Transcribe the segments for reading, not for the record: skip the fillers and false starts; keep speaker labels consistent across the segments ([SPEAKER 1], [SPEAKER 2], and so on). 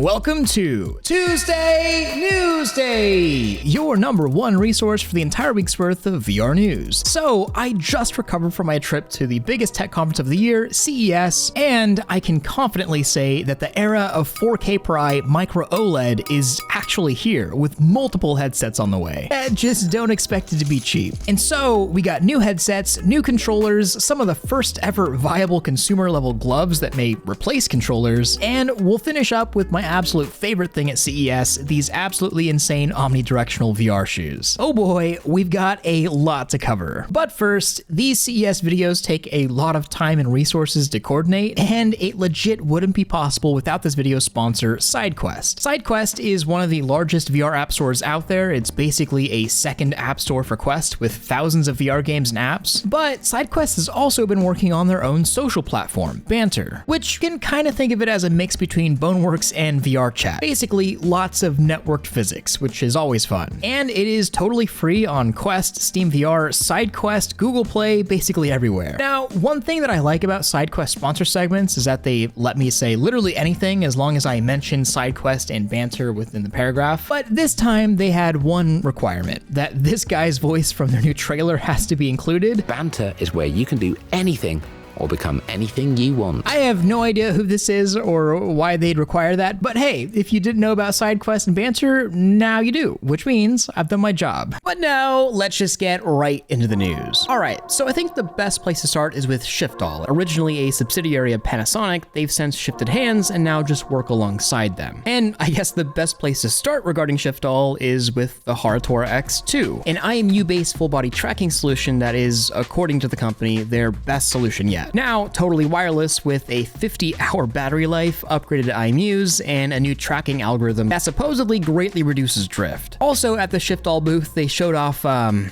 [SPEAKER 1] and welcome to Tuesday Newsday, your #1 resource for the entire week's worth of VR news. So, I just recovered from my trip to the biggest tech conference of the year, CES, and I can confidently say that the era of 4K per eye micro OLED is actually here, with multiple headsets on the way. Just don't expect it to be cheap. And so, we got new headsets, new controllers, some of the first ever viable consumer level gloves that may replace controllers, and we'll finish up with my absolute favorite thing at CES, these absolutely insane omnidirectional VR shoes. Oh boy, we've got a lot to cover. But first, these CES videos take a lot of time and resources to coordinate, and it legit wouldn't be possible without this video sponsor, SideQuest. SideQuest is one of the largest VR app stores out there. It's basically a second app store for Quest with thousands of VR games and apps, but SideQuest has also been working on their own social platform, Banter, which you can kind of think of it as a mix between Boneworks and VR chat. Basically, lots of networked physics, which is always fun. And it is totally free on Quest, Steam VR, SideQuest, Google Play, basically everywhere. Now, one thing that I like about SideQuest sponsor segments is that they let me say literally anything as long as I mention SideQuest and Banter within the paragraph. But this time they had one requirement, that this guy's voice from their new trailer has to be included.
[SPEAKER 2] Banter is where you can do anything or become anything you want.
[SPEAKER 1] I have no idea who this is or why they'd require that, but hey, if you didn't know about SideQuest and Banter, now you do, which means I've done my job. But now, let's just get right into the news. Alright, so I think the best place to start is with SHIFTALL. Originally a subsidiary of Panasonic, they've since shifted hands and now just work alongside them. And I guess the best place to start regarding SHIFTALL is with the Harator X2, an IMU-based full-body tracking solution that is, according to the company, their best solution yet. Now totally wireless with a 50-hour battery life, upgraded IMUs, and a new tracking algorithm that supposedly greatly reduces drift. Also at the SHIFTALL booth, they showed off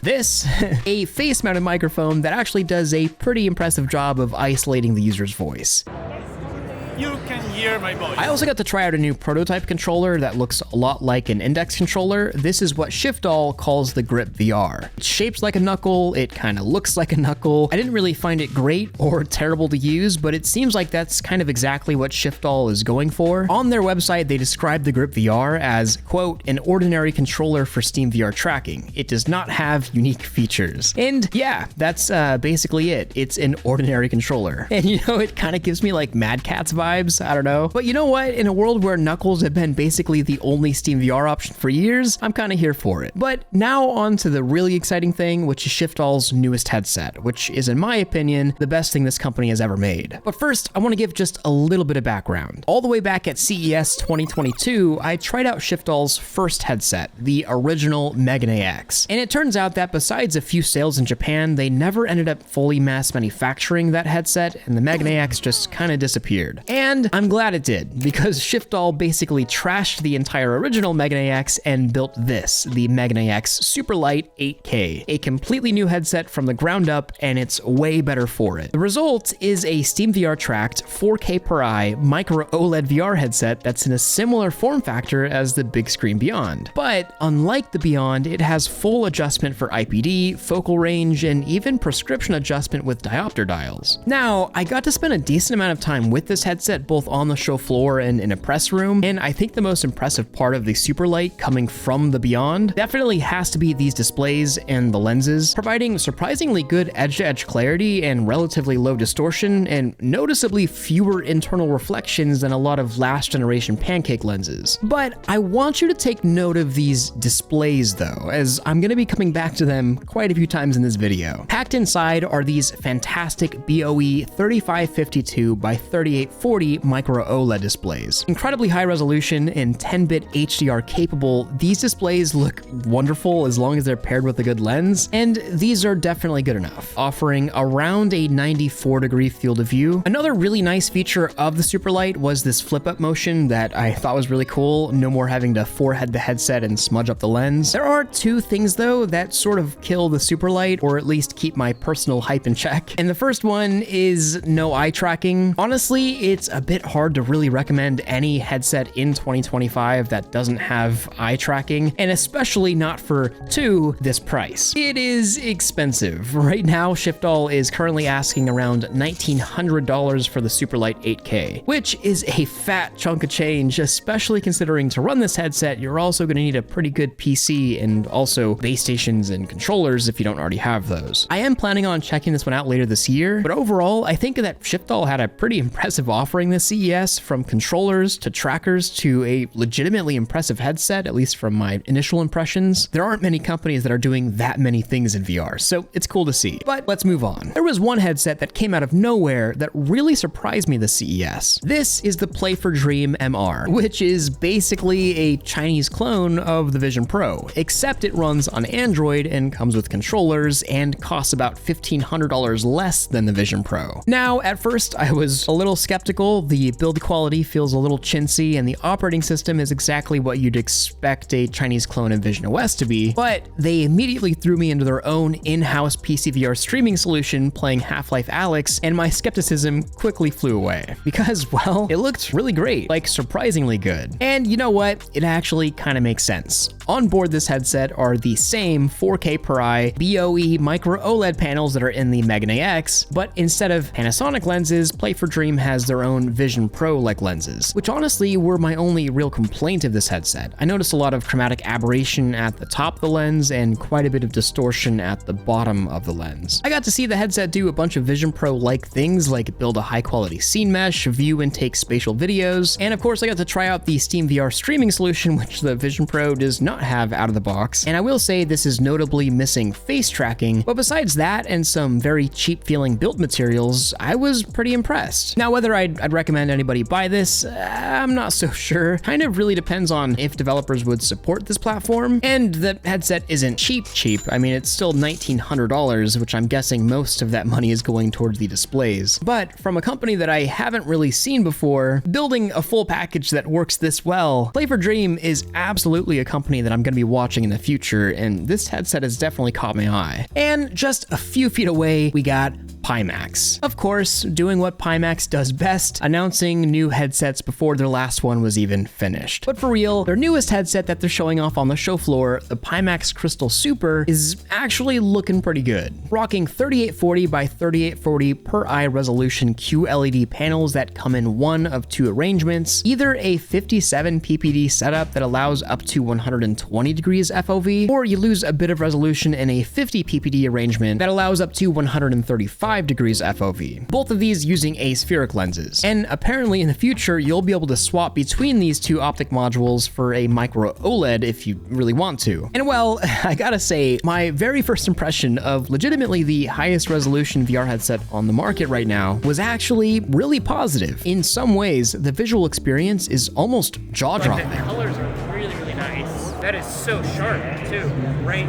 [SPEAKER 1] this, a face-mounted microphone that actually does a pretty impressive job of isolating the user's voice.
[SPEAKER 3] You can hear my voice.
[SPEAKER 1] I also got to try out a new prototype controller that looks a lot like an index controller. This is what SHIFTALL calls the Grip VR. It's shaped like a knuckle, it kind of looks like a knuckle. I didn't really find it great or terrible to use, but it seems like that's kind of exactly what SHIFTALL is going for. On their website, they describe the Grip VR as, quote, an ordinary controller for Steam VR tracking. It does not have unique features. And yeah, that's basically it. It's an ordinary controller. And you know, it kind of gives me like Mad Catz vibes. I don't know. But you know what? In a world where Knuckles have been basically the only Steam VR option for years, I'm kind of here for it. But now on to the really exciting thing, which is SHIFTALL's newest headset, which is, in my opinion, the best thing this company has ever made. But first, I want to give just a little bit of background. All the way back at CES 2022, I tried out SHIFTALL's first headset, the original Megane X. And it turns out that besides a few sales in Japan, they never ended up fully mass manufacturing that headset, and the Megane X just kind of disappeared. And I'm glad it did, because SHIFTALL basically trashed the entire original Megane X and built this, the Megane X Superlight 8K, a completely new headset from the ground up, and it's way better for it. The result is a Steam VR tracked 4K per eye micro OLED VR headset that's in a similar form factor as the big screen Beyond. But unlike the Beyond, it has full adjustment for IPD, focal range, and even prescription adjustment with diopter dials. Now, I got to spend a decent amount of time with this headset both on the show floor and in a press room, and I think the most impressive part of the Superlight coming from the Beyond definitely has to be these displays and the lenses, providing surprisingly good edge-to-edge clarity and relatively low distortion, and noticeably fewer internal reflections than a lot of last generation pancake lenses. But I want you to take note of these displays though, as I'm going to be coming back to them quite a few times in this video. Packed inside are these fantastic BOE 3552 by 3840 micro OLED displays. Incredibly high resolution and 10-bit HDR capable, these displays look wonderful as long as they're paired with a good lens, and these are definitely good enough, offering around a 94-degree field of view. Another really nice feature of the Superlight was this flip-up motion that I thought was really cool. No more having to forehead the headset and smudge up the lens. There are two things though that sort of kill the Superlight, or at least keep my personal hype in check. And the first one is no eye tracking. Honestly, it's a bit hard to to really recommend any headset in 2025 that doesn't have eye tracking, and especially not for this price. It is expensive. Right now, SHIFTALL is currently asking around $1,900 for the Superlight 8K, which is a fat chunk of change, especially considering to run this headset, you're also going to need a pretty good PC and also base stations and controllers if you don't already have those. I am planning on checking this one out later this year, but overall, I think that SHIFTALL had a pretty impressive offering this CES, from controllers to trackers to a legitimately impressive headset, at least from my initial impressions. There aren't many companies that are doing that many things in VR, so it's cool to see. But let's move on. There was one headset that came out of nowhere that really surprised me this CES. This is the Play for Dream MR, which is basically a Chinese clone of the Vision Pro, except it runs on Android and comes with controllers and costs about $1,500 less than the Vision Pro. Now, at first, I was a little skeptical. The build quality feels a little chintzy, and the operating system is exactly what you'd expect a Chinese clone of Vision OS to be, but they immediately threw me into their own in-house PC VR streaming solution playing Half-Life Alyx, and my skepticism quickly flew away. Because, well, it looked really great, like surprisingly good. And you know what? It actually kind of makes sense. On board this headset are the same 4K per eye BOE micro OLED panels that are in the Magna X, but instead of Panasonic lenses, Play for Dream has their own Vision Pro-like lenses, which honestly were my only real complaint of this headset. I noticed a lot of chromatic aberration at the top of the lens and quite a bit of distortion at the bottom of the lens. I got to see the headset do a bunch of Vision Pro-like things like build a high-quality scene mesh, view and take spatial videos, and of course I got to try out the Steam VR streaming solution, which the Vision Pro does not have out of the box. And I will say this is notably missing face tracking, but besides that and some very cheap feeling build materials, I was pretty impressed. Now, whether I'd recommend anybody buy this, I'm not so sure. Kind of really depends on if developers would support this platform, and the headset isn't cheap. I mean, it's still $1,900, which I'm guessing most of that money is going towards the displays. But from a company that I haven't really seen before, building a full package that works this well, Play for Dream is absolutely a company that I'm going to be watching in the future, and this headset has definitely caught my eye. And just a few feet away, we got PIMAX. Of course, doing what PIMAX does best, announcing new headsets before their last one was even finished. But for real, their newest headset that they're showing off on the show floor, the PIMAX Crystal Super, is actually looking pretty good. Rocking 3840 by 3840 per eye resolution QLED panels that come in one of two arrangements, either a 57 ppd setup that allows up to 120 degrees FOV, or you lose a bit of resolution in a 50 ppd arrangement that allows up to 135 degrees FOV. Both of these using aspheric lenses. And apparently in the future, you'll be able to swap between these two optic modules for a micro OLED if you really want to. And well, I gotta say, my very first impression of legitimately the highest resolution VR headset on the market right now was actually really positive. In some ways, the visual experience is almost jaw-dropping.
[SPEAKER 4] The colors are really, really nice. That is so sharp, too. Right?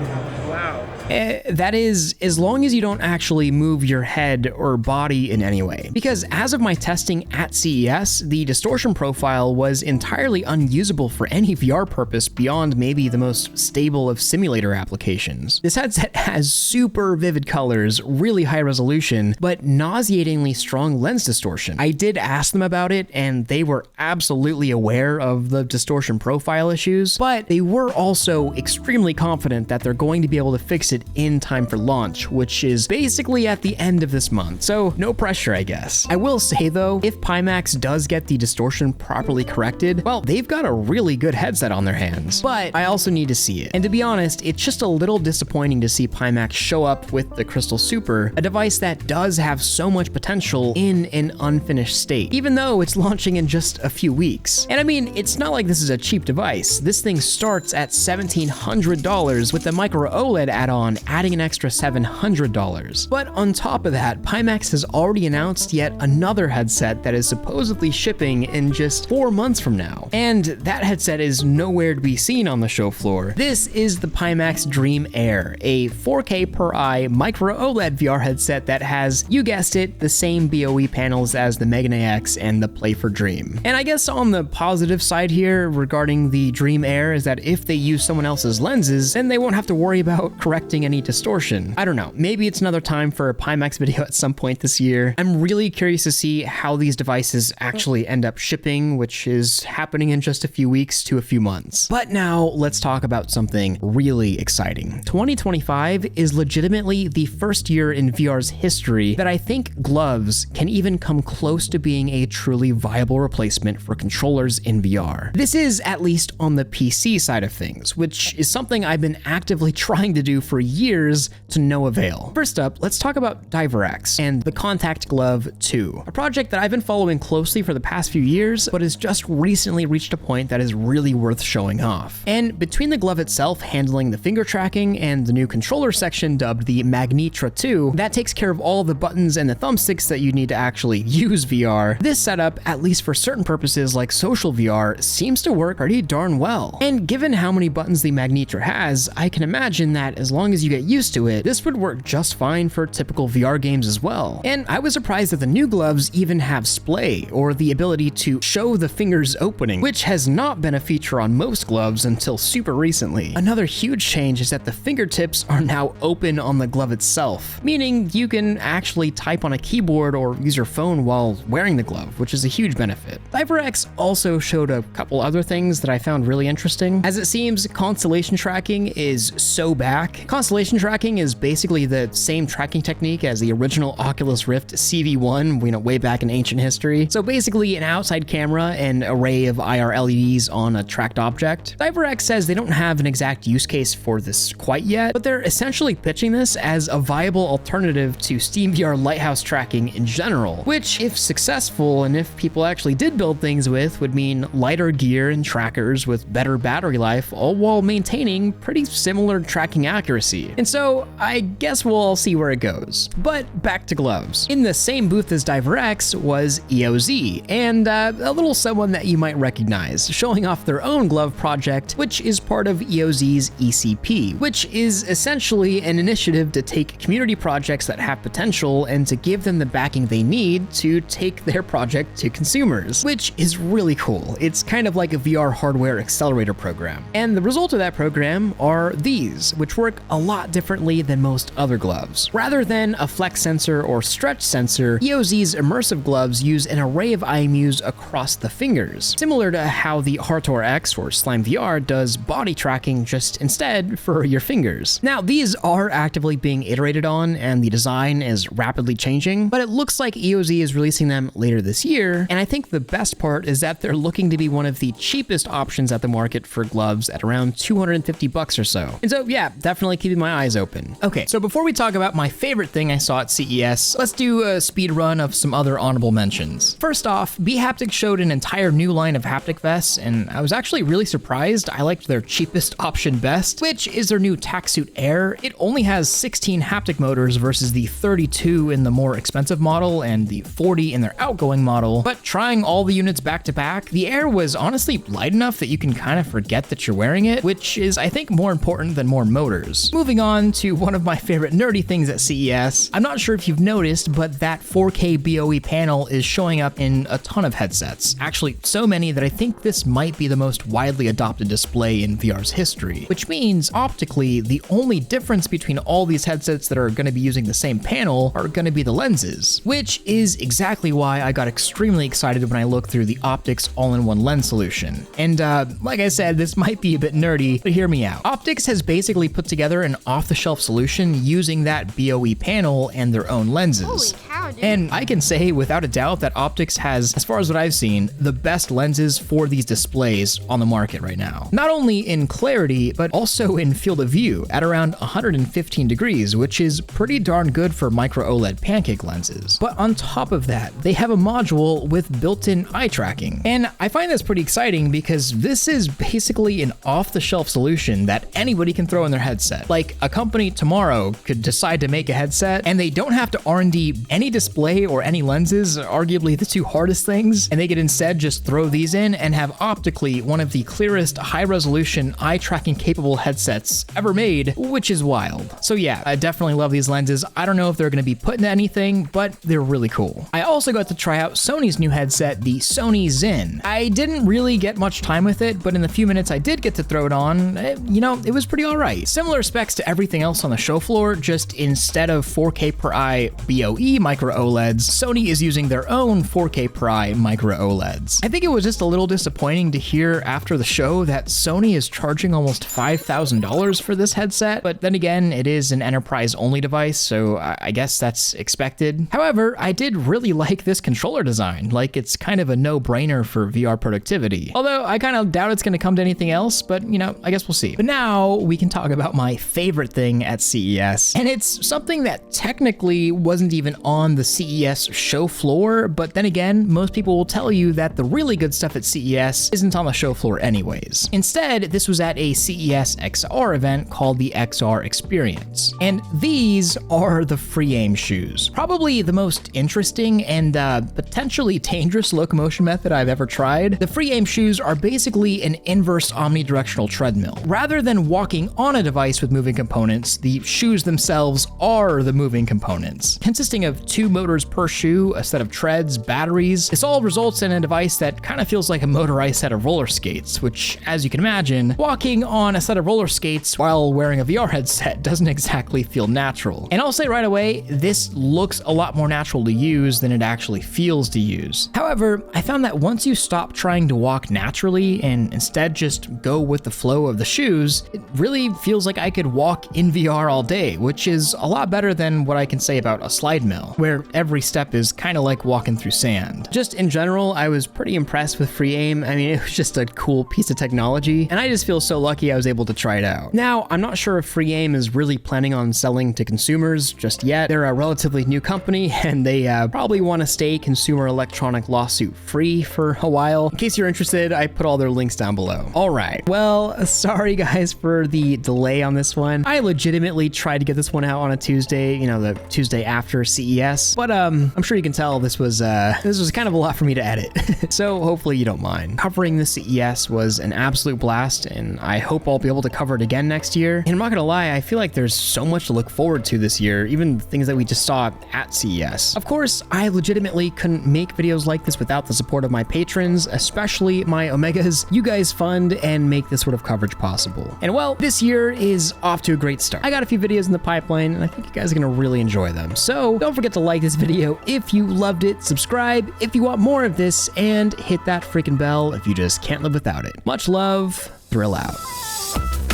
[SPEAKER 4] Wow.
[SPEAKER 1] That is, as long as you don't actually move your head or body in any way. Because as of my testing at CES, the distortion profile was entirely unusable for any VR purpose beyond maybe the most stable of simulator applications. This headset has super vivid colors, really high resolution, but nauseatingly strong lens distortion. I did ask them about it, and they were absolutely aware of the distortion profile issues, but they were also extremely confident that they're going to be able to fix it in time for launch, which is basically at the end of this month, so no pressure, I guess. I will say though, if PIMAX does get the distortion properly corrected, well, they've got a really good headset on their hands, but I also need to see it. And to be honest, it's just a little disappointing to see PIMAX show up with the Crystal Super, a device that does have so much potential in an unfinished state, even though it's launching in just a few weeks. And I mean, it's not like this is a cheap device. This thing starts at $1,700 with the micro OLED add-on adding an extra $700. But on top of that, PIMAX has already announced yet another headset that is supposedly shipping in just 4 months from now. And that headset is nowhere to be seen on the show floor. This is the PIMAX Dream Air, a 4K per eye micro OLED VR headset that has, you guessed it, the same BOE panels as the Magna X and the Play for Dream. And I guess on the positive side here regarding the Dream Air is that if they use someone else's lenses, then they won't have to worry about correcting any distortion. I don't know, maybe it's another time for a PIMAX video at some point this year. I'm really curious to see how these devices actually end up shipping, which is happening in just a few weeks to a few months. But now let's talk about something really exciting. 2025 is legitimately the first year in VR's history that I think gloves can even come close to being a truly viable replacement for controllers in VR. This is at least on the PC side of things, which is something I've been actively trying to do for years to no avail. First up, let's talk about DiverX and the Contact Glove 2, a project that I've been following closely for the past few years, but has just recently reached a point that is really worth showing off. And between the glove itself handling the finger tracking and the new controller section dubbed the Magnitra 2, that takes care of all the buttons and the thumbsticks that you need to actually use VR, this setup, at least for certain purposes like social VR, seems to work pretty darn well. And given how many buttons the Magnitra has, I can imagine that as long as you get used to it, this would work just fine for typical VR games as well. And I was surprised that the new gloves even have splay, or the ability to show the fingers opening, which has not been a feature on most gloves until super recently. Another huge change is that the fingertips are now open on the glove itself, meaning you can actually type on a keyboard or use your phone while wearing the glove, which is a huge benefit. DiverX also showed a couple other things that I found really interesting. As it seems, constellation tracking is so back. Constellation tracking is basically the same tracking technique as the original Oculus Rift CV1, way back in ancient history. So basically an outside camera and array of IR LEDs on a tracked object. DiverX says they don't have an exact use case for this quite yet, but they're essentially pitching this as a viable alternative to SteamVR Lighthouse tracking in general, which, if successful and if people actually did build things with, would mean lighter gear and trackers with better battery life, all while maintaining pretty similar tracking accuracy. And so I guess we'll all see where it goes. But back to gloves. In the same booth as DiverX was EOZ, and a little someone that you might recognize, showing off their own glove project, which is part of EOZ's ECP, which is essentially an initiative to take community projects that have potential and to give them the backing they need to take their project to consumers, which is really cool. It's kind of like a VR hardware accelerator program. And the result of that program are these, which work a lot differently than most other gloves. Rather than a flex sensor or stretch sensor, EOZ's immersive gloves use an array of IMUs across the fingers, similar to how the Hartor X or Slime VR does body tracking, just instead for your fingers. Now, these are actively being iterated on and the design is rapidly changing, but it looks like EOZ is releasing them later this year, and I think the best part is that they're looking to be one of the cheapest options at the market for gloves at around $250 or so. And so yeah, definitely keeping my eyes open. Okay, so before we talk about my favorite thing I saw at CES, let's do a speed run of some other honorable mentions. First off, BHaptic showed an entire new line of haptic vests, and I was actually really surprised. I liked their cheapest option best, which is their new TacSuit Air. It only has 16 haptic motors versus the 32 in the more expensive model and the 40 in their outgoing model, but trying all the units back to back, the Air was honestly light enough that you can kind of forget that you're wearing it, which is, I think, more important than more motors. Moving on to one of my favorite nerdy things at CES, I'm not sure if you've noticed, but that 4K BOE panel is showing up in a ton of headsets. Actually, so many that I think this might be the most widely adopted display in VR's history, which means optically, the only difference between all these headsets that are going to be using the same panel are going to be the lenses, which is exactly why I got extremely excited when I looked through the OptiX all-in-one lens solution. And like I said, this might be a bit nerdy, but hear me out. OptiX has basically put together an off-the-shelf solution using that BOE panel and their own lenses.
[SPEAKER 5] Holy cow, dude.
[SPEAKER 1] And I can say without a doubt that OptiX has, as far as what I've seen, the best lenses for these displays on the market right now. Not only in clarity, but also in field of view at around 115 degrees, which is pretty darn good for micro OLED pancake lenses. But on top of that, they have a module with built-in eye tracking. And I find this pretty exciting because this is basically an off-the-shelf solution that anybody can throw in their headset. Like, a company tomorrow could decide to make a headset and they don't have to R&D any display or any lenses, arguably the two hardest things, and they could instead just throw these in and have optically one of the clearest high-resolution eye tracking capable headsets ever made, which is wild. So yeah, I definitely love these lenses. I don't know if they're going to be put into anything, but they're really cool. I also got to try out Sony's new headset, the Sony Zin. I didn't really get much time with it, but in the few minutes I did did get to throw it on, you know, it was pretty all right. Similar specs to everything else on the show floor, just instead of 4K per eye BOE micro OLEDs, Sony is using their own 4K per eye micro OLEDs. I think it was just a little disappointing to hear after the show that Sony is charging almost $5,000 for this headset, but then again, it is an enterprise only device, so I guess that's expected. However, I did really like this controller design. Like, it's kind of a no-brainer for VR productivity. Although I kind of doubt it's going to come to anything else, but you know, I guess we'll see. But now we can talk about my favorite thing at CES, and it's something that technically wasn't even on the CES show floor, but then again, most people will tell you that the really good stuff at CES isn't on the show floor anyways. Instead, this was at a CES XR event called the XR Experience. And these are the free aim shoes. Probably the most interesting and potentially dangerous locomotion method I've ever tried. The free aim shoes are basically an inverse omnidirectional treadmill. Rather than walking on a device with moving components, the shoes themselves are the moving components. Consisting of 2 motors per shoe, a set of treads, batteries, this all results in a device that kind of feels like a motorized set of roller skates, which, as you can imagine, walking on a set of roller skates while wearing a VR headset doesn't exactly feel natural. And I'll say right away, this looks a lot more natural to use than it actually feels to use. However, I found that once you stop trying to walk naturally and instead just go with the flow of the shoes, it really feels like I could walk in VR all day, which is a lot better than what I can say about a slide mill, where every step is kind of like walking through sand. Just in general, I was pretty impressed with free aim. I mean, it was just a cool piece of technology, and I just feel so lucky I was able to try it out. Now, I'm not sure if free aim is really planning on selling to consumers just yet. They're a relatively new company, and they probably want to stay consumer electronic lawsuit free for a while. In case you're interested, I put all their links down below. All right, well, sorry guys for the delay on this one. I legitimately tried to get this one out on a Tuesday, you know, the Tuesday after CES, but I'm sure you can tell this was kind of a lot for me to edit. So hopefully you don't mind. Covering the CES was an absolute blast, and I hope I'll be able to cover it again next year. And I'm not gonna lie, I feel like there's so much to look forward to this year, even things that we just saw at CES. Of course, I legitimately couldn't make videos like this without the support of my patrons, especially my Omegas. You guys fund and make this sort of coverage possible. And well, this year is off to a great start. I got a few videos in the pipeline, and I think you guys are gonna really enjoy them. So don't forget to like this video if you loved it, subscribe if you want more of this, and hit that freaking bell if you just can't live without it. Much love, Thrill out.